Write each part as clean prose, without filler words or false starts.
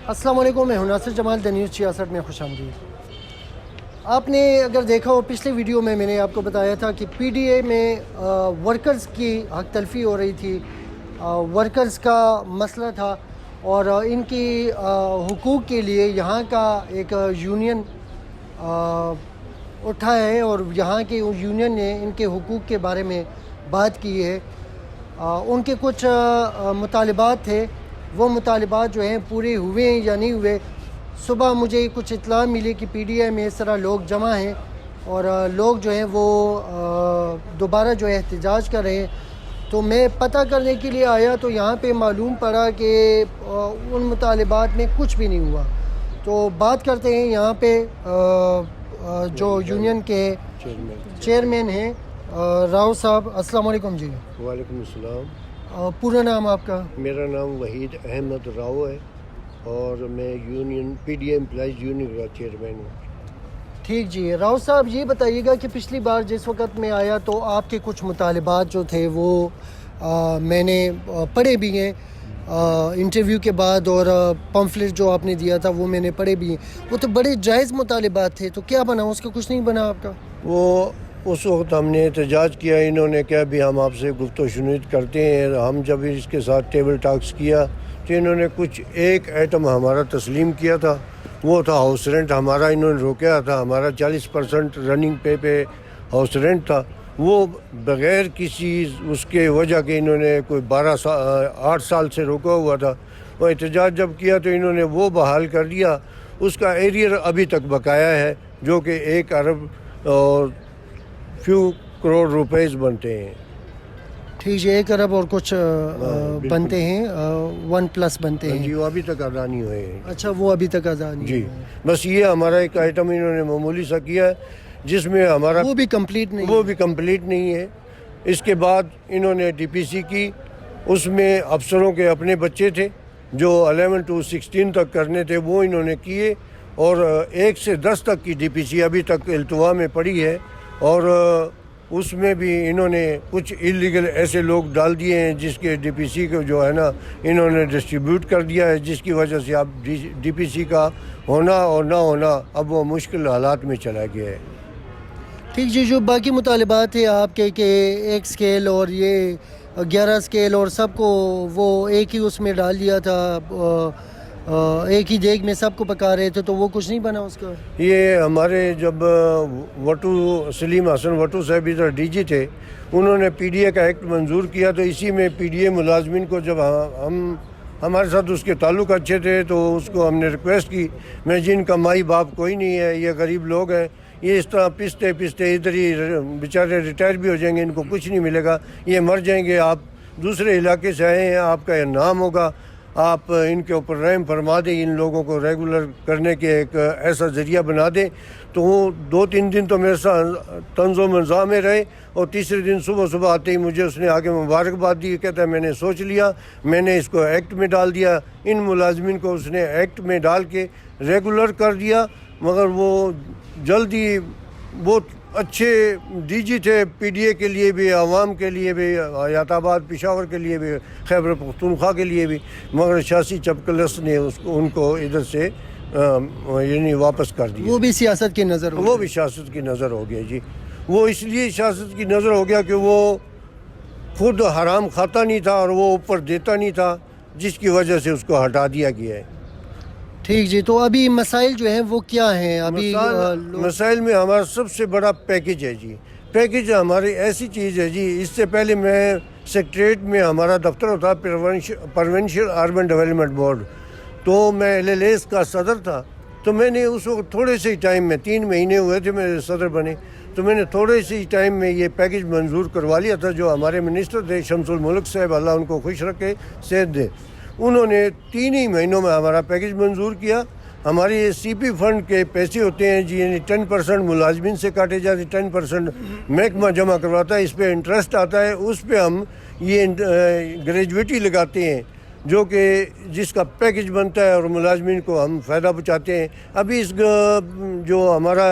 السلام علیکم، میں ہوں ناصر جمال، دی نیوز 66 میں خوش آمدید۔ آپ نے اگر دیکھا ہو پچھلے ویڈیو میں نے آپ کو بتایا تھا کہ پی ڈی اے میں ورکرز کی حق تلفی ہو رہی تھی، ورکرز کا مسئلہ تھا اور ان کی حقوق کے لیے یہاں کا ایک یونین اٹھا ہے اور یہاں کے یونین نے ان کے حقوق کے بارے میں بات کی ہے۔ ان کے کچھ مطالبات تھے، وہ مطالبات جو ہیں پورے ہوئے ہیں یا نہیں ہوئے۔ صبح مجھے کچھ اطلاع ملی کہ پی ڈی اے میں اس طرح لوگ جمع ہیں اور لوگ جو ہیں وہ دوبارہ جو ہے احتجاج کر رہے ہیں، تو میں پتہ کرنے کے لیے آیا تو یہاں پہ معلوم پڑا کہ ان مطالبات میں کچھ بھی نہیں ہوا۔ تو بات کرتے ہیں یہاں پہ جو یونین کے چیئرمین ہیں راؤ صاحب۔ السلام علیکم جی۔ وعلیکم السلام۔ پورا نام آپ کا؟ میرا نام وحید احمد راؤ ہے اور میں union P D A employees union کا چیئرمین ہوں۔ ٹھیک جی، راؤ صاحب یہ بتائیے گا کہ پچھلی بار جس وقت میں آیا تو آپ کے کچھ مطالبات جو تھے وہ میں نے پڑھے بھی ہیں انٹرویو کے بعد، اور پمفلٹ جو آپ نے دیا تھا وہ میں نے پڑھے بھی ہیں، وہ تو بڑے جائز مطالبات تھے، تو کیا بنا اس کا؟ کچھ نہیں بنا آپ کا؟ وہ اس وقت ہم نے احتجاج کیا، انہوں نے کہا بھی ہم آپ سے گفت و شنید کرتے ہیں۔ ہم جب اس کے ساتھ ٹیبل ٹاکس کیا تو انہوں نے کچھ ایک ایٹم ہمارا تسلیم کیا تھا، وہ تھا ہاؤس رینٹ ہمارا۔ انہوں نے روکا تھا، ہمارا 40% رننگ پہ ہاؤس رینٹ تھا، وہ بغیر کسی اس کے وجہ کے انہوں نے کوئی 8 سال سے روکا ہوا تھا۔ وہ احتجاج جب کیا تو انہوں نے وہ بحال کر دیا، اس کا ایریئر ابھی تک بقایا ہے جو کہ 1 ارب اور فیو کروڑ روپیز بنتے ہیں۔ ٹھیک ہے، 1 ارب اور کچھ بنتے ہیں، 1+ بنتے ہیں جی، وہ ابھی تک ادا نہیں ہوئے ہیں۔ اچھا، وہ ابھی تک ادا نہیں جی، ہوئے۔ بس یہ ہمارا ایک آئٹم انہوں نے معمولی سا کیا ہے جس میں ہمارا وہ بھی کمپلیٹ نہیں وہ بھی کمپلیٹ نہیں ہے۔ اس کے بعد انہوں نے ڈی پی سی کی، اس میں افسروں کے اپنے بچے تھے جو 11 to 16 تک کرنے تھے، وہ انہوں نے کیے، اور 1 سے 10 تک کی ڈی پی سی ابھی تک التوا میں پڑی ہے، اور اس میں بھی انہوں نے کچھ اللیگل ایسے لوگ ڈال دیے ہیں جس کے ڈی پی سی کو جو ہے نا انہوں نے ڈسٹریبیوٹ کر دیا ہے، جس کی وجہ سے اب ڈی پی سی کا ہونا اور نہ ہونا اب وہ مشکل حالات میں چلا گیا ہے۔ ٹھیک جی، جو باقی مطالبات ہیں آپ کے کہ 1 اسکیل اور یہ 11 اسکیل اور سب کو وہ ایک ہی اس میں ڈال دیا تھا، ایک ہی دیگ میں سب کو پکا رہے تھے، تو وہ کچھ نہیں بنا اس کا؟ یہ ہمارے جب سلیم حسن وٹو صاحب ادھر ڈی جی تھے، انہوں نے پی ڈی اے کا ایکٹ منظور کیا، تو اسی میں پی ڈی اے ملازمین کو جب ہمارے ساتھ اس کے تعلق اچھے تھے تو اس کو ہم نے ریکویسٹ کی، میں جن کا مائی باپ کوئی نہیں ہے، یہ غریب لوگ ہیں، یہ اس طرح پستے ادھر ہی بیچارے ریٹائر بھی ہو جائیں گے، ان کو کچھ نہیں ملے گا، یہ مر جائیں گے، آپ دوسرے علاقے سے آئے ہیں، آپ کا یہ نام ہوگا، آپ ان کے اوپر رحم فرما دیں، ان لوگوں کو ریگولر کرنے کے ایک ایسا ذریعہ بنا دیں۔ تو وہ 2-3 دن تو میرے ساتھ طنز و منظام میں رہے، اور تیسرے دن صبح آتے ہی مجھے اس نے آگے مبارکباد دی، کہتا ہے میں نے سوچ لیا، میں نے اس کو ایکٹ میں ڈال دیا۔ ان ملازمین کو اس نے ایکٹ میں ڈال کے ریگولر کر دیا، مگر وہ جلدی بہت اچھے ڈی جی تھے، پی ڈی اے کے لیے بھی، عوام کے لیے بھی، حیات آباد پشاور کے لیے بھی، خیبر پختونخوا کے لیے بھی، مگر سیاسی چپکلس نے ان کو ادھر سے یعنی واپس کر دیا۔ وہ بھی سیاست کی نظر وہ بھی سیاست کی نظر ہو گیا جی، وہ اس لیے سیاست کی نظر ہو گیا کہ وہ خود حرام کھاتا نہیں تھا اور وہ اوپر دیتا نہیں تھا، جس کی وجہ سے اس کو ہٹا دیا گیا ہے۔ ٹھیک جی، تو ابھی مسائل جو ہیں وہ کیا ہیں؟ ابھی مسائل میں ہمارا سب سے بڑا پیکج ہے جی، پیکج ہماری ایسی چیز ہے جی، اس سے پہلے میں سیکریٹریٹ میں ہمارا دفتر ہوتا پروونشل اربن ڈیولپمنٹ بورڈ، تو میں ایل ایل ایس کا صدر تھا، تو میں نے اس وقت تھوڑے سے ٹائم میں 3 مہینے ہوئے تھے میرے صدر بنے، تو میں نے تھوڑے سے ٹائم میں یہ پیکج منظور کروا لیا تھا۔ جو ہمارے منسٹر تھے شمس الملک صاحب، اللہ ان کو خوش رکھے، صحت دے، انہوں نے 3 ہی مہینوں میں ہمارا پیکج منظور کیا۔ ہماری یہ سی پی فنڈ کے پیسے ہوتے ہیں جی، یعنی 10% ملازمین سے کاٹے جاتے، 10% محکمہ جمع کرواتا ہے، اس پہ انٹرسٹ آتا ہے، اس پہ ہم یہ گریجویٹی لگاتے ہیں جو کہ جس کا پیکج بنتا ہے اور ملازمین کو ہم فائدہ پہنچاتے ہیں۔ ابھی اس جو ہمارا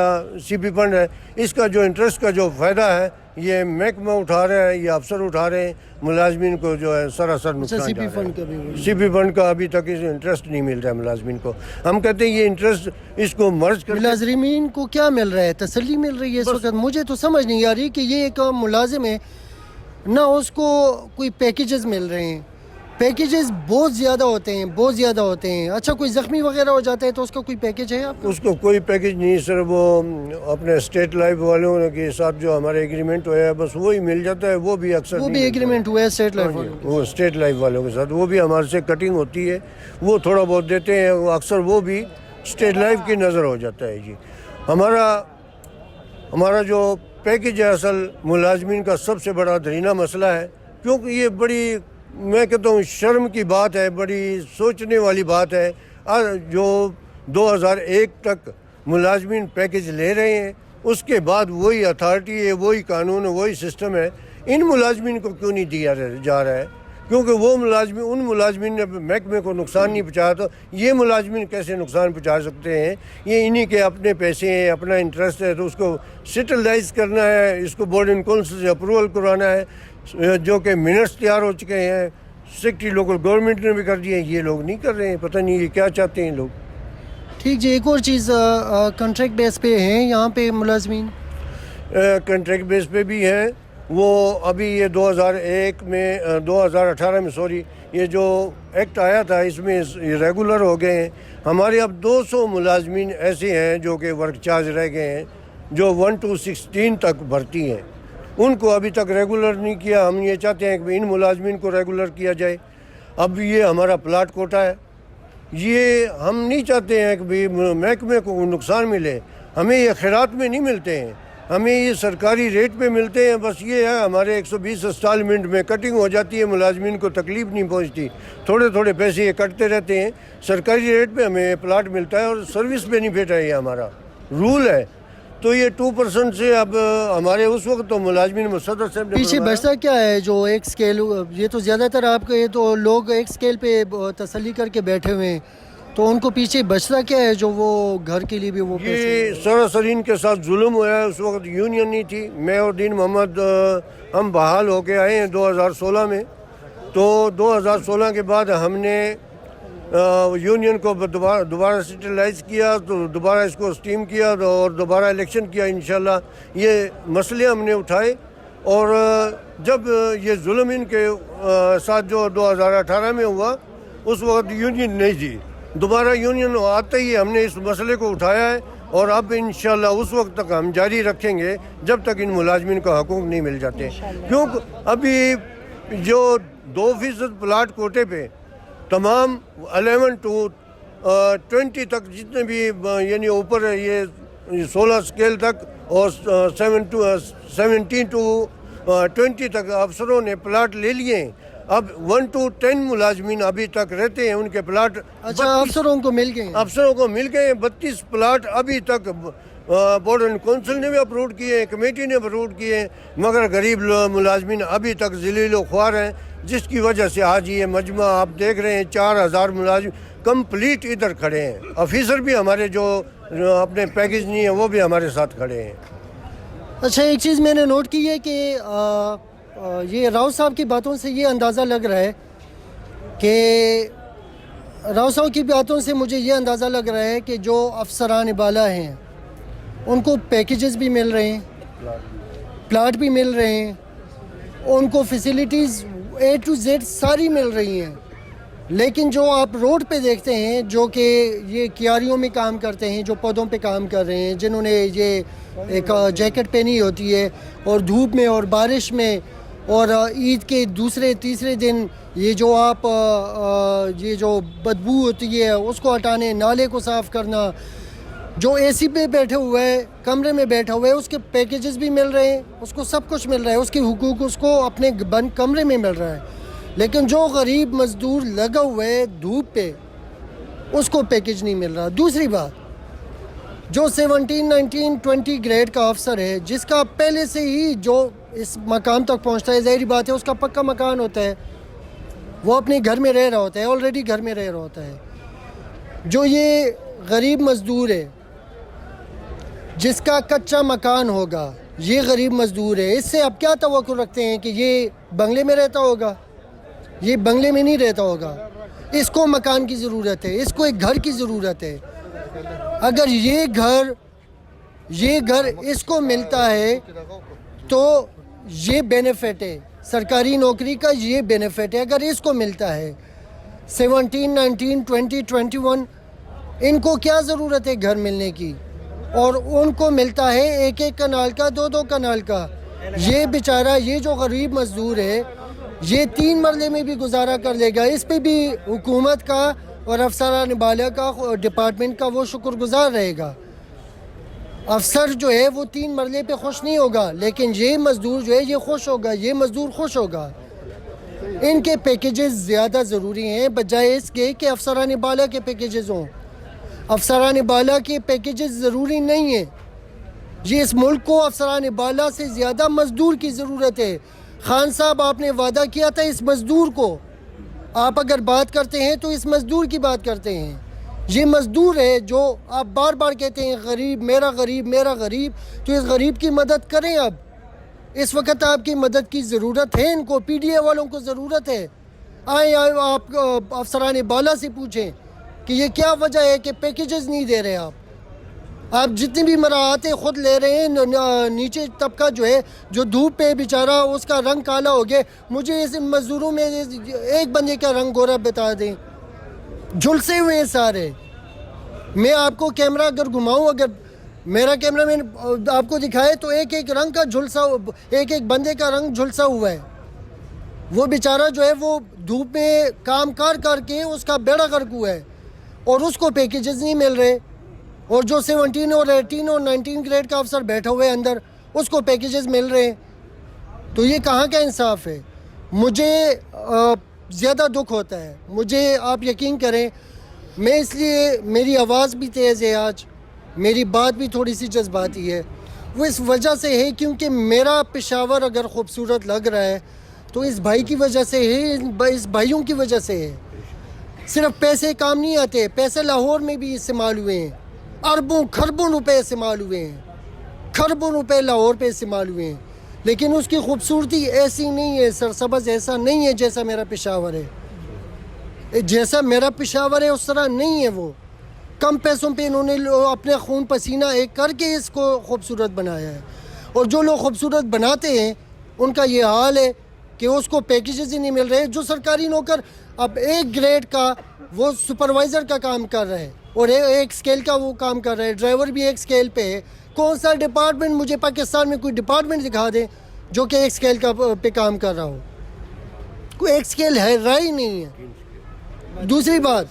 سی پی فنڈ ہے، اس کا جو انٹرسٹ کا جو فائدہ ہے یہ محکمہ اٹھا رہا ہے, یہ افسر اٹھا رہے ہیں, ملازمین کو جو ہے سراسر نقصان سی جا پی رہا فنڈ کا بھی ہے. سی پی فنڈ کا ابھی تک انٹرسٹ نہیں مل رہا ہے ملازمین کو. ہم کہتے ہیں یہ انٹرسٹ اس کو مرج کر ملازمین کو کیا مل رہا ہے؟ تسلی مل رہی ہے اس وقت؟ مجھے تو سمجھ نہیں آ رہی کہ یہ ایک ملازم ہے نہ اس کو کوئی پیکیجز مل رہے ہیں. پیکیجز بہت زیادہ ہوتے ہیں. اچھا کوئی زخمی وغیرہ ہو جاتا ہے تو اس کا کوئی پیکیج ہے آپ کو؟ اس کو کوئی پیکیج نہیں سر. وہ اپنے اسٹیٹ لائف والوں کے ساتھ جو ہمارے ایگریمنٹ ہوا ہے بس وہی مل جاتا ہے. وہ بھی اکثر وہ بھی ایگریمنٹ ہوا ہے اسٹیٹ لائف وہ اسٹیٹ لائف والوں کے ساتھ, وہ بھی ہمارے سے کٹنگ ہوتی ہے, وہ تھوڑا بہت دیتے ہیں. وہ اکثر وہ بھی اسٹیٹ لائف کی نظر ہو جاتا ہے. جی ہمارا جو پیکیج ہے اصل ملازمین کا سب سے بڑا درینہ مسئلہ ہے, کیونکہ یہ بڑی میں کہتا ہوں شرم کی بات ہے, بڑی سوچنے والی بات ہے. جو 2001 تک ملازمین پیکیج لے رہے ہیں, اس کے بعد وہی اتھارٹی ہے, وہی قانون ہے, وہی سسٹم ہے. ان ملازمین کو کیوں نہیں دیا جا رہا ہے؟ کیونکہ وہ ان ملازمین نے محکمے کو نقصان نہیں پہنچایا, تو یہ ملازمین کیسے نقصان پہنچا سکتے ہیں؟ یہ انہی کے اپنے پیسے ہیں, اپنا انٹرسٹ ہے, تو اس کو سیٹلائز کرنا ہے, اس کو بورڈ اینڈ کونسل سے اپروول کروانا ہے, جو کہ منٹس تیار ہو چکے ہیں. سیکٹری لوکل گورنمنٹ نے بھی کر دیے, یہ لوگ نہیں کر رہے ہیں. پتہ نہیں یہ کیا چاہتے ہیں لوگ. ٹھیک جی, ایک اور چیز, کنٹریکٹ بیس پہ ہیں یہاں پہ ملازمین؟ کنٹریکٹ بیس پہ بھی ہیں. وہ ابھی یہ 2018 میں سوری یہ جو ایکٹ آیا تھا اس میں ریگولر ہو گئے ہیں. ہمارے اب 200 ملازمین ایسے ہیں جو کہ ورک چارج رہ گئے ہیں, جو 1 to 16 تک بھرتی ہیں. ان کو ابھی تک ریگولر نہیں کیا. ہم یہ چاہتے ہیں کہ ان ملازمین کو ریگولر کیا جائے. اب یہ ہمارا پلاٹ کوٹا ہے, یہ ہم نہیں چاہتے ہیں کہ محکمے کو نقصان ملے. ہمیں یہ خیرات میں نہیں ملتے ہیں, ہمیں یہ سرکاری ریٹ پہ ملتے ہیں. بس یہ ہے ہمارے 120 انسٹالمنٹ میں کٹنگ ہو جاتی ہے, ملازمین کو تکلیف نہیں پہنچتی. تھوڑے تھوڑے پیسے یہ کٹتے رہتے ہیں. سرکاری ریٹ پہ ہمیں پلاٹ ملتا ہے اور سروس بینیفٹ ہے, یہ ہمارا رول ہے. تو یہ 2% سے اب ہمارے اس وقت تو ملازمین صدر صاحب نے پیچھے بچتا کیا ہے جو ایک سکیل, یہ تو زیادہ تر آپ کے تو لوگ ایک سکیل پہ تسلی کر کے بیٹھے ہوئے ہیں, تو ان کو پیچھے بچتا کیا ہے جو وہ گھر کے لیے بھی وہ یہ سراسرین کے ساتھ ظلم ہوا ہے. اس وقت یونین نہیں تھی. میں اور دین محمد ہم بحال ہو کے آئے ہیں 2016 میں. تو 2016 کے بعد ہم نے یونین کو دوبارہ سیٹلائز کیا, تو دوبارہ اس کو اسٹیم کیا اور دوبارہ الیکشن کیا. انشاءاللہ یہ مسئلے ہم نے اٹھائے. اور جب یہ ظلم ان کے ساتھ جو 2018 میں ہوا, اس وقت یونین نہیں تھی. دوبارہ یونین آتے ہی ہم نے اس مسئلے کو اٹھایا ہے, اور اب انشاءاللہ اس وقت تک ہم جاری رکھیں گے جب تک ان ملازمین کو حقوق نہیں مل جاتے. کیونکہ ابھی جو 2% پلاٹ کوٹے پہ تمام 11 to 20 تک جتنے بھی یعنی اوپر ہے, یہ 16 اسکیل تک اور 17 to 20 تک افسروں نے پلاٹ لے لیے ہیں. اب 1 to 10 ملازمین ابھی تک رہتے ہیں, ان کے پلاٹ افسروں کو مل گئے ہیں. 32 پلاٹ ابھی تک بورڈ اینڈ کونسل نے بھی اپروو کیے ہیں, کمیٹی نے اپروو کیے ہیں, مگر غریب ملازمین ابھی تک ذلیل و خوار ہیں, جس کی وجہ سے آج یہ مجمع آپ دیکھ رہے ہیں 4000 ملازم کمپلیٹ ادھر کھڑے ہیں. آفیسر بھی ہمارے جو اپنے پیکیج نہیں ہیں وہ بھی ہمارے ساتھ کھڑے ہیں. اچھا, ایک چیز میں نے نوٹ کی ہے کہ یہ راؤ صاحب کی باتوں سے یہ اندازہ لگ رہا ہے کہ راؤ صاحب کی باتوں سے مجھے یہ اندازہ لگ رہا ہے کہ جو افسران بالا ہیں ان کو پیکیجز بھی مل رہے ہیں, پلاٹ بھی مل رہے ہیں, ان کو فیسیلیٹیز A to Z ساری مل رہی ہیں. لیکن جو آپ روڈ پہ دیکھتے ہیں جو کہ یہ کیاریوں میں کام کرتے ہیں, جو پودوں پہ کام کر رہے ہیں, جنہوں نے یہ ایک جیکٹ پہنی ہوتی ہے اور دھوپ میں اور بارش میں, اور عید کے دوسرے تیسرے دن یہ جو آپ یہ جو بدبو ہوتی ہے اس کو ہٹانے, نالے کو صاف کرنا, جو اے سی پہ بیٹھے ہوئے ہے, کمرے میں بیٹھا ہوا ہے, اس کے پیکیجز بھی مل رہے ہیں, اس کو سب کچھ مل رہا ہے, اس کے حقوق اس کو اپنے بند کمرے میں مل رہا ہے. لیکن جو غریب مزدور لگا ہوا ہے دھوپ پہ اس کو پیکیج نہیں مل رہا. دوسری بات, جو 17, 19, 20 گریڈ کا افسر ہے جس کا پہلے سے ہی جو اس مقام تک پہنچتا ہے, ظاہری بات ہے اس کا پکا مکان ہوتا ہے, وہ اپنے گھر میں رہ رہا ہوتا ہے, آلریڈی گھر میں رہ رہا ہوتا ہے. جو یہ غریب مزدور ہے جس کا کچا مکان ہوگا, یہ غریب مزدور ہے، اس سے آپ کیا توقع رکھتے ہیں کہ یہ بنگلے میں رہتا ہوگا؟ یہ بنگلے میں نہیں رہتا ہوگا، اس کو مکان کی ضرورت ہے، اس کو ایک گھر کی ضرورت ہے۔ اگر یہ گھر اس کو ملتا ہے تو یہ بینیفٹ ہے، سرکاری نوکری کا یہ بینیفٹ ہے۔ اگر اس کو ملتا ہے 17, 19, 20, 21، ان کو کیا ضرورت ہے گھر ملنے کی؟ اور ان کو ملتا ہے 1 کنال کا، 2 کنال کا۔ یہ بیچارہ، یہ جو غریب مزدور ہے، یہ 3 مرلے میں بھی گزارا کر لے گا۔ اس پہ بھی حکومت کا اور افسران بالا کا، ڈپارٹمنٹ کا وہ شکر گزار رہے گا۔ افسر جو ہے وہ 3 مرلے پہ خوش نہیں ہوگا، لیکن یہ مزدور جو ہے یہ خوش ہوگا، یہ مزدور خوش ہوگا۔ ان کے پیکیجز زیادہ ضروری ہیں بجائے اس کے کہ افسران بالا کے پیکیجز ہوں۔ افسران بالا کے پیکیجز ضروری نہیں ہیں۔ یہ اس ملک کو افسران بالا سے زیادہ مزدور کی ضرورت ہے۔ خان صاحب، آپ نے وعدہ کیا تھا اس مزدور کو، آپ اگر بات کرتے ہیں تو اس مزدور کی بات کرتے ہیں۔ یہ مزدور ہے جو آپ بار بار کہتے ہیں غریب، میرا غریب، میرا غریب، تو اس غریب کی مدد کریں۔ اب اس وقت آپ کی مدد کی ضرورت ہے، ان کو پی ڈی اے والوں کو ضرورت ہے۔ آئیں آپ افسران بالا سے پوچھیں کہ یہ کیا وجہ ہے کہ پیکیجز نہیں دے رہے آپ جتنی بھی مراعاتیں خود لے رہے ہیں۔ نیچے طبقہ جو ہے، جو دھوپ پہ بیچارہ اس کا رنگ کالا ہو گیا، مجھے اس مزدوروں میں ایک بندے کا رنگ گورا بتا دیں، جھلسے ہوئے ہیں سارے۔ میں آپ کو کیمرہ اگر گھماؤں، اگر میرا کیمرہ مین آپ کو دکھائے تو ایک رنگ کا جھلسا، ایک بندے کا رنگ جھلسا ہوا ہے۔ وہ بیچارہ جو ہے وہ دھوپ میں کام کر کے اس کا بیڑا غرق ہوا ہے، اور اس کو پیکیجز نہیں مل رہے۔ اور جو 17 اور 18 اور 19 گریڈ کا افسر بیٹھا ہوا ہے اندر، اس کو پیکیجز مل رہے ہیں۔ تو یہ کہاں کا انصاف ہے؟ مجھے زیادہ دکھ ہوتا ہے، مجھے آپ یقین کریں، میں اس لیے میری آواز بھی تیز ہے آج، میری بات بھی تھوڑی سی جذباتی ہے، وہ اس وجہ سے ہے کیونکہ میرا پشاور اگر خوبصورت لگ رہا ہے تو اس بھائی کی وجہ سے ہے، اس بھائیوں کی وجہ سے ہے۔ صرف پیسے کام نہیں آتے، پیسے لاہور میں بھی استعمال ہوئے ہیں، اربوں کھربوں روپے استعمال ہوئے ہیں، کھربوں روپے لاہور پہ استعمال ہوئے ہیں، لیکن اس کی خوبصورتی ایسی نہیں ہے، سرسبز ایسا نہیں ہے جیسا میرا پشاور ہے۔ جیسا میرا پشاور ہے اس طرح نہیں ہے وہ۔ کم پیسوں پہ انہوں نے اپنے خون پسینہ ایک کر کے اس کو خوبصورت بنایا ہے، اور جو لوگ خوبصورت بناتے ہیں ان کا یہ حال ہے کہ اس کو پیکیجز ہی نہیں مل رہے۔ جو سرکاری نوکر اب 1 گریڈ کا وہ سپروائزر کا کام کر رہے ہیں، اور 1 سکیل کا وہ کام کر رہے ہیں، ڈرائیور بھی 1 سکیل پہ ہے۔ کون سا ڈپارٹمنٹ، مجھے پاکستان میں کوئی ڈپارٹمنٹ دکھا دیں جو کہ 1 سکیل کا پہ کام کر رہا ہو؟ کوئی 1 سکیل ہے رہا ہی نہیں ہے۔ دوسری بات،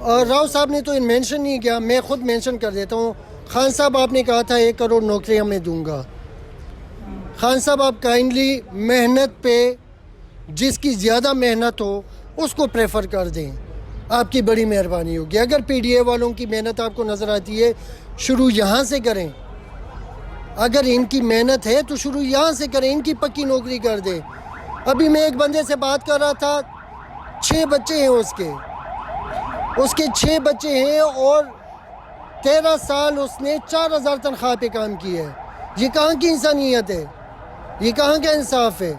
اور راؤ صاحب نے تو مینشن نہیں کیا، میں خود مینشن کر دیتا ہوں۔ خان صاحب، آپ نے کہا تھا 1 کروڑ نوکریاں میں دوں گا۔ خان صاحب، آپ کائنڈلی محنت پہ جس کی زیادہ محنت ہو اس کو پریفر کر دیں، آپ کی بڑی مہربانی ہوگی۔ اگر پی ڈی اے والوں کی محنت آپ کو نظر آتی ہے، شروع یہاں سے کریں۔ اگر ان کی محنت ہے تو شروع یہاں سے کریں، ان کی پکی نوکری کر دیں۔ ابھی میں ایک بندے سے بات کر رہا تھا، 6 بچے ہیں اس کے 6 بچے ہیں، اور 13 سال اس نے 4000 تنخواہ پہ کام کی ہے۔ یہ کہاں کی انسانیت ہے؟ یہ کہاں کا انصاف ہے؟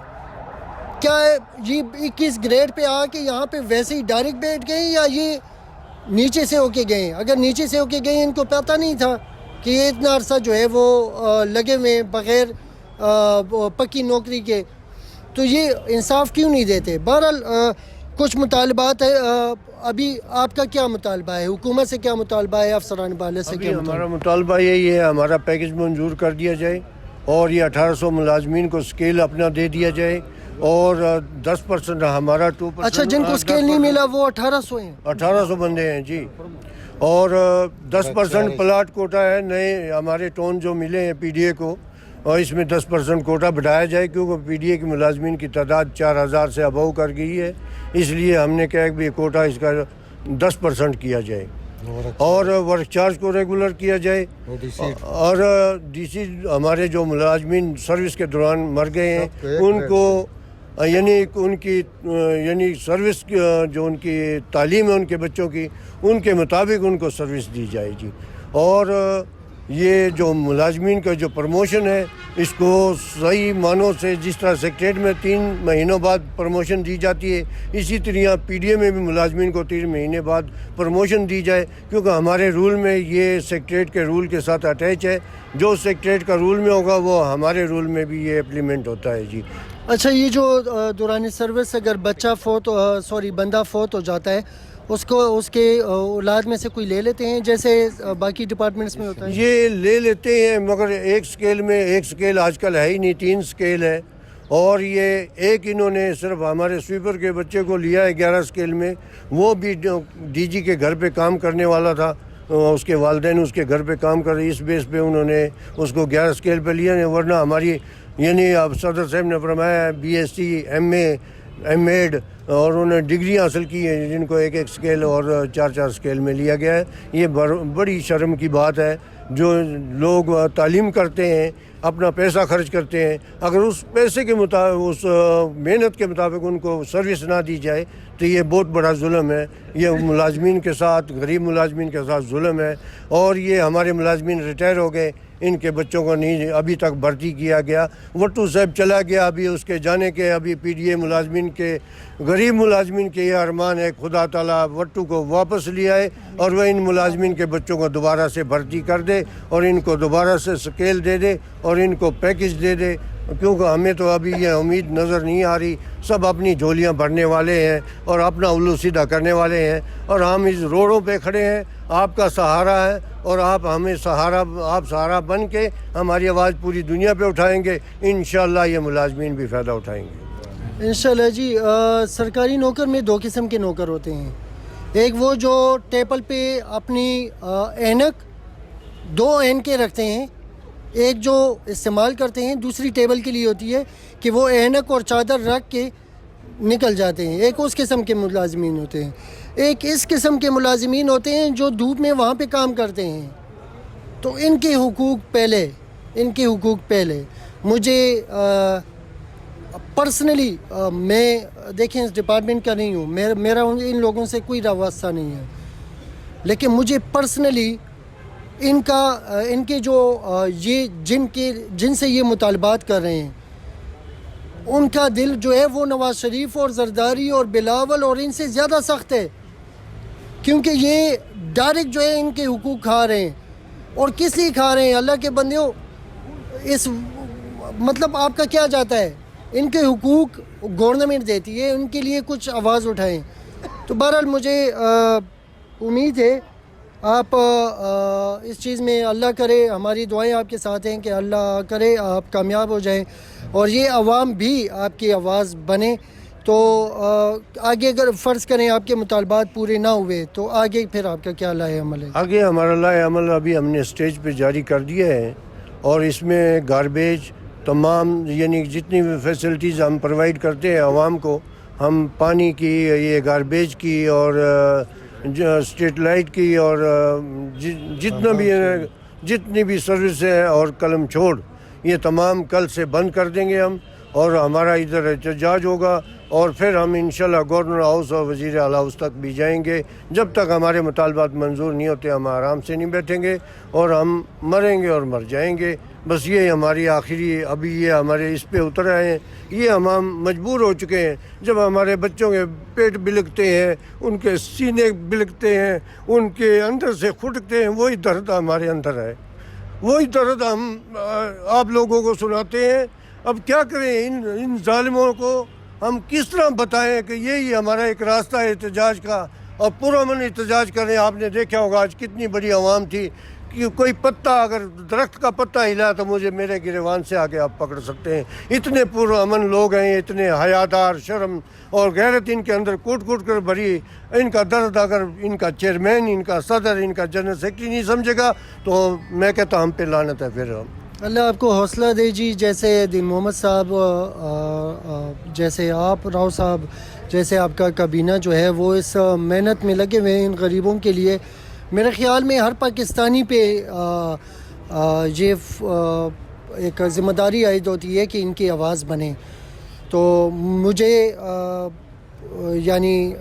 کیا یہ 21 گریڈ پہ آ کے یہاں پہ ویسے ہی ڈائریکٹ بیٹھ گئے، یا یہ نیچے سے ہو کے گئے؟ اگر نیچے سے ہو کے گئے، ان کو پتہ نہیں تھا کہ یہ اتنا عرصہ جو ہے وہ لگے ہوئے بغیر پکی نوکری کے، تو یہ انصاف کیوں نہیں دیتے؟ بہرحال کچھ مطالبات ہے۔ ابھی آپ کا کیا مطالبہ ہے؟ حکومت سے کیا مطالبہ ہے؟ افسران بالا سے کیا مطالبہ؟ ہمارا مطالبہ یہی ہے، ہمارا پیکج منظور کر دیا جائے، اور یہ 1800 ملازمین کو سکیل اپنا دے دیا جائے، اور 10% ہمارا 2%۔ اچھا، جن کو سکیل نہیں ملا وہ 1800 ہیں؟ 1800 بندے ہیں جی، اور 10% پلاٹ کوٹا ہے، نئے ہمارے ٹون جو ملے ہیں پی ڈی اے کو، اور اس میں 10% کوٹا بڑھایا جائے، کیونکہ پی ڈی اے کی ملازمین کی تعداد 4000 سے ابو کر گئی ہے، اس لیے ہم نے کہا کہ کوٹا اس کا 10% کیا جائے، اور ورک چارج کو ریگولر کیا جائے، اور ڈی سی ہمارے جو ملازمین سروس کے دوران مر گئے ہیں ان کو یعنی سروس جو ان کی تعلیم ہے ان کے بچوں کی، ان کے مطابق ان کو سروس دی جائے جی۔ اور یہ جو ملازمین کا جو پروموشن ہے اس کو صحیح معنوں سے جس طرح سیکریٹریٹ میں 3 مہینوں بعد پروموشن دی جاتی ہے اسی طرح پی ڈی اے میں بھی ملازمین کو 3 مہینے بعد پروموشن دی جائے، کیونکہ ہمارے رول میں یہ سیکریٹریٹ کے رول کے ساتھ اٹیچ ہے. جو سیکریٹریٹ کا رول میں ہوگا وہ ہمارے رول میں بھی یہ امپلیمنٹ ہوتا ہے. جی اچھا، یہ جو دوران سروس اگر بندہ فوت ہو جاتا ہے اس کو اس کے اولاد میں سے کوئی لے لیتے ہیں جیسے باقی ڈپارٹمنٹس میں ہوتا ہے؟ یہ لے لیتے ہیں مگر ایک سکیل آج کل ہے ہی نہیں، 3 سکیل ہے. اور یہ ایک انہوں نے صرف ہمارے سویپر کے بچے کو لیا ہے 11 سکیل میں، وہ بھی ڈی جی کے گھر پہ کام کرنے والا تھا، اس کے والدین اس کے گھر پہ کام کر رہے، اس بیس پہ انہوں نے اس کو 11 سکیل پہ لیا. ورنہ ہماری یعنی اب صدر صاحب نے فرمایا B S C M A M Ed اور انہوں نے ڈگری حاصل کی ہیں جن کو 1 سکیل اور 4 سکیل میں لیا گیا ہے. یہ بڑی شرم کی بات ہے. جو لوگ تعلیم کرتے ہیں، اپنا پیسہ خرچ کرتے ہیں، اگر اس پیسے کے مطابق اس محنت کے مطابق ان کو سروس نہ دی جائے تو یہ بہت بڑا ظلم ہے. یہ ملازمین کے ساتھ، غریب ملازمین کے ساتھ ظلم ہے. اور یہ ہمارے ملازمین ریٹائر ہو گئے، ان کے بچوں کو نہیں ابھی تک بھرتی کیا گیا. وٹو صاحب چلا گیا، ابھی اس کے جانے کے ابھی پی ڈی اے ملازمین کے، غریب ملازمین کے یہ ارمان ہے خدا تعالیٰ وٹو کو واپس لے آئے اور وہ ان ملازمین کے بچوں کو دوبارہ سے بھرتی کر دے اور ان کو دوبارہ سے سکیل دے دے اور ان کو پیکج دے دے. کیونکہ ہمیں تو ابھی یہ امید نظر نہیں آ رہی. سب اپنی جھولیاں بھرنے والے ہیں اور اپنا الو سیدھا کرنے والے ہیں اور ہم اس روڈوں پہ کھڑے ہیں. آپ کا سہارا ہے اور آپ ہمیں سہارا بن کے ہماری آواز پوری دنیا پہ اٹھائیں گے. انشاءاللہ یہ ملازمین بھی فائدہ اٹھائیں گے انشاءاللہ. جی سرکاری نوکر میں 2 قسم کے نوکر ہوتے ہیں. ایک وہ جو ٹیبل پہ اپنی اینک 2 اینکیں رکھتے ہیں، ایک جو استعمال کرتے ہیں دوسری ٹیبل کے لیے ہوتی ہے کہ وہ اینک اور چادر رکھ کے نکل جاتے ہیں. ایک اس قسم کے ملازمین ہوتے ہیں. ایک اس قسم کے ملازمین ہوتے ہیں جو دھوپ میں وہاں پہ کام کرتے ہیں. تو ان کے حقوق پہلے مجھے پرسنلی میں دیکھیں اس ڈپارٹمنٹ کا نہیں ہوں، میرا ان لوگوں سے کوئی واسطہ نہیں ہے، لیکن مجھے پرسنلی ان کے جو یہ جن سے یہ مطالبات کر رہے ہیں ان کا دل جو ہے وہ نواز شریف اور زرداری اور بلاول اور ان سے زیادہ سخت ہے، کیونکہ یہ ڈائریکٹ جو ہے ان کے حقوق کھا رہے ہیں. اور کس لیے کھا رہے ہیں اللہ کے بندیوں؟ مطلب آپ کا کیا جاتا ہے؟ ان کے حقوق گورنمنٹ دیتی ہے، ان کے لیے کچھ آواز اٹھائیں. تو بہرحال مجھے امید ہے آپ اس چیز میں اللہ کرے، ہماری دعائیں آپ کے ساتھ ہیں کہ اللہ کرے آپ کامیاب ہو جائیں اور یہ عوام بھی آپ کی آواز بنے. تو آگے اگر فرض کریں آپ کے مطالبات پورے نہ ہوئے تو آگے پھر آپ کا کیا لائے عمل ہے؟ آگے ہمارا لائے عمل ابھی ہم نے اسٹیج پہ جاری کر دیا ہے اور اس میں گاربیج تمام یعنی جتنی بھی فیسلٹیز ہم پرووائڈ کرتے ہیں عوام کو، ہم پانی کی، یہ گاربیج کی اور اسٹریٹ لائٹ کی اور جتنی بھی سروس ہے اور قلم چھوڑ یہ تمام کل سے بند کر دیں گے ہم. اور ہمارا ادھر احتجاج ہوگا اور پھر ہم انشاءاللہ گورنر ہاؤس اور وزیر اعلیٰ ہاؤس تک بھی جائیں گے. جب تک ہمارے مطالبات منظور نہیں ہوتے ہم آرام سے نہیں بیٹھیں گے اور ہم مریں گے اور مر جائیں گے. بس یہ ہماری آخری ابھی یہ ہمارے اس پہ اتر آئے ہیں. یہ ہم مجبور ہو چکے ہیں. جب ہمارے بچوں کے پیٹ بلکتے ہیں، ان کے سینے بلکتے ہیں، ان کے اندر سے کھٹکتے ہیں، وہی درد ہمارے اندر ہے، وہی درد ہم آپ لوگوں کو سناتے ہیں. اب کیا کریں ان ظالموں کو ہم کس طرح بتائیں کہ یہی ہمارا ایک راستہ ہے احتجاج کا اور پرامن احتجاج کریں. آپ نے دیکھا ہوگا آج کتنی بڑی عوام تھی کہ کوئی پتا اگر درخت کا پتا ہلا تو میرے گریوان سے آگے آپ پکڑ سکتے ہیں. اتنے پرامن لوگ ہیں، اتنے حیادار، شرم اور غیرت ان کے اندر کوٹ کر بھری. ان کا درد اگر ان کا چیئرمین، ان کا صدر، ان کا جنرل سیکرٹری نہیں سمجھے گا تو میں کہتا ہم پہ لعنت ہے. پھر اللہ آپ کو حوصلہ دے جی. جیسے دین محمد صاحب، جیسے آپ راؤ صاحب، جیسے آپ کا کابینہ جو ہے وہ اس محنت میں لگے ہوئے ہیں ان غریبوں کے لیے. میرے خیال میں ہر پاکستانی پہ یہ ایک ذمہ داری عائد ہوتی ہے کہ ان کی آواز بنے. تو مجھے یعنی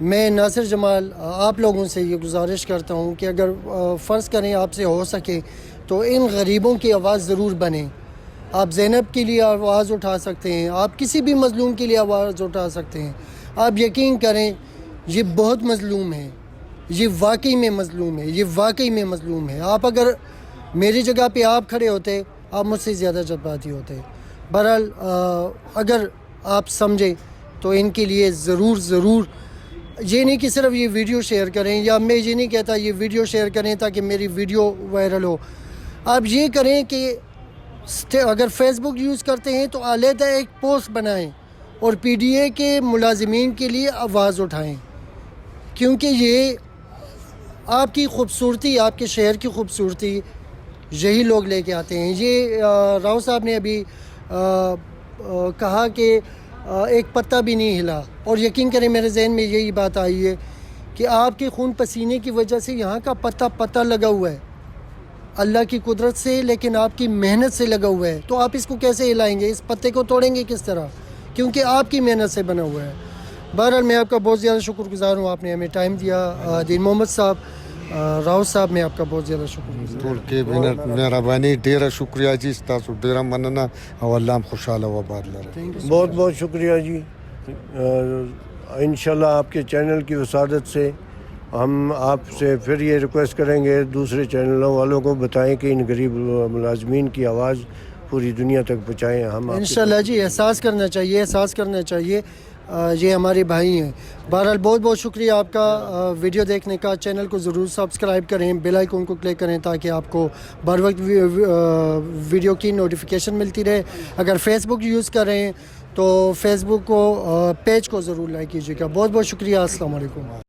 میں ناصر جمال آپ لوگوں سے یہ گزارش کرتا ہوں کہ اگر فرض کریں آپ سے ہو سکے تو ان غریبوں کی آواز ضرور بنیں. آپ زینب کے لیے آواز اٹھا سکتے ہیں, آپ کسی بھی مظلوم کے لیے آواز اٹھا سکتے ہیں. آپ یقین کریں یہ بہت مظلوم ہے, یہ واقعی میں مظلوم ہے, یہ واقعی میں مظلوم ہے. آپ اگر میری جگہ پہ آپ کھڑے ہوتے آپ مجھ سے زیادہ جذباتی ہوتے. بہرحال اگر آپ سمجھیں تو ان کے لیے ضرور یہ نہیں کہ صرف یہ ویڈیو شیئر کریں, یا میں یہ نہیں کہتا یہ ویڈیو شیئر کریں تاکہ میری ویڈیو وائرل ہو. آپ یہ کریں کہ اگر فیس بک یوز کرتے ہیں تو علیحدہ ایک پوسٹ بنائیں اور پی ڈی اے کے ملازمین کے لیے آواز اٹھائیں, کیونکہ یہ آپ کی خوبصورتی, آپ کے شہر کی خوبصورتی یہی لوگ لے کے آتے ہیں. یہ راؤ صاحب نے ابھی کہا کہ ایک پتہ بھی نہیں ہلا, اور یقین کریں میرے ذہن میں یہی بات آئی ہے کہ آپ کے خون پسینے کی وجہ سے یہاں کا پتہ لگا ہوا ہے اللہ کی قدرت سے, لیکن آپ کی محنت سے لگا ہوا ہے. تو آپ اس کو کیسے ہلائیں گے, اس پتے کو توڑیں گے کس طرح, کیونکہ آپ کی محنت سے بنا ہوا ہے. بہرحال میں آپ کا بہت زیادہ شکر گزار ہوں, آپ نے ہمیں ٹائم دیا. دین محمد صاحب, راؤ صاحب, میں آپ کا بہت زیادہ شکر گزار ټول کې مهرباني ډیره شکریہ جی, تاسو ډیره مننه او الله هم خوشاله و آباد لره. ہوں. بہت بہت شکریہ جی. انشاءاللہ آپ کے چینل کی وسادت سے ہم آپ سے پھر یہ ریکویسٹ کریں گے دوسرے چینلوں والوں کو بتائیں کہ ان غریب ملازمین کی آواز پوری دنیا تک پہنچائیں. ہم انشاءاللہ جی احساس کرنا چاہیے, یہ ہمارے بھائی ہیں. بہرحال بہت بہت شکریہ آپ کا ویڈیو دیکھنے کا. چینل کو ضرور سبسکرائب کریں, بیل آئیکن کو کلک کریں تاکہ آپ کو بر وقت ویڈیو کی نوٹیفیکیشن ملتی رہے. اگر فیس بک یوز کریں تو فیس بک کو پیج کو ضرور لائک کیجیے گا. بہت بہت شکریہ. السلام علیکم.